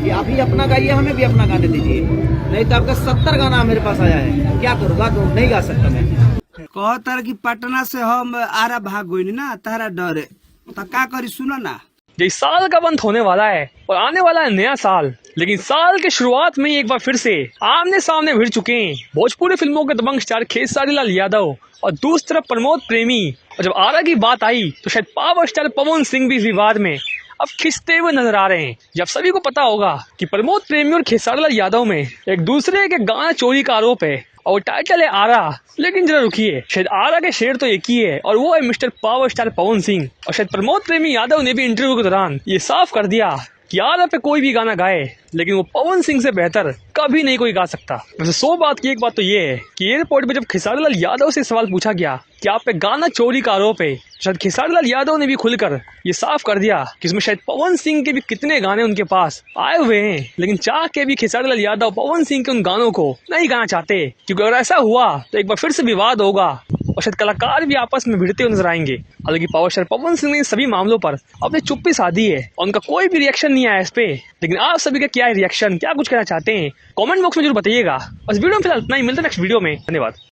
कि आप ही अपना गाइए, हमें भी अपना गाने दीजिए, नहीं तो आपका 70 गाना मेरे पास आया है, क्या करूँगा तो नहीं गा सकता मैं। कहतर कि पटना से हम आरा भाग गई ना तारा डरे, तो का करी सुनो ना। ये साल का अंत होने वाला है और आने वाला है नया साल, लेकिन साल के शुरुआत में ही एक बार फिर से आमने सामने भिड़ चुके हैं भोजपुरी फिल्मों के दबंग स्टार खेसारी लाल यादव और दूसरी तरफ प्रमोद प्रेमी। और जब आरा की बात आई तो शायद पावर स्टार पवन सिंह भी इस विवाद में अब खिंचते हुए नजर आ रहे हैं। जब सभी को पता होगा कि प्रमोद प्रेमी और खेसारी लाल यादव में एक दूसरे के गाना चोरी का आरोप है और वो टाइटल है आरा। लेकिन जरा रुकिए, शायद आरा के शेर तो एक ही है और वो है mister power star Pawan Singh. और शायद प्रमोद प्रेमी यादव ने भी इंटरव्यू के दौरान ये साफ कर दिया कि आरा पे कोई भी गाना गाए, लेकिन वो पवन सिंह से बेहतर कभी नहीं कोई गा सकता। वैसे 100 बात की एक बात तो ये है कि एयरपोर्ट में जब खेसारी लाल यादव से सवाल पूछा गया कि आप पे गाना चोरी का आरोप है, शायद खेसारी लाल यादव ने भी खुलकर ये साफ कर दिया कि इसमें शायद पवन सिंह के भी कितने गाने उनके पास आए हुए हैं, लेकिन चाह के भी खेसारी लाल यादव पवन सिंह के उन गानों को नहीं गाना चाहते, क्योंकि अगर ऐसा हुआ तो एक बार फिर से विवाद होगा और शायद कलाकार भी आपस में भिड़ते हुए नजर आएंगे। हालांकि पावर स्टार पवन सिंह ने सभी मामलों पर अपनी चुप्पी साधी है और उनका कोई भी रिएक्शन नहीं आया इस पे। लेकिन आप सभी का क्या रिएक्शन, क्या कुछ कहना चाहते हैं, कमेंट बॉक्स में जरूर बताइएगा। बस वीडियो में फिलहाल इतना ही, मिलते हैं नेक्स्ट वीडियो में। धन्यवाद।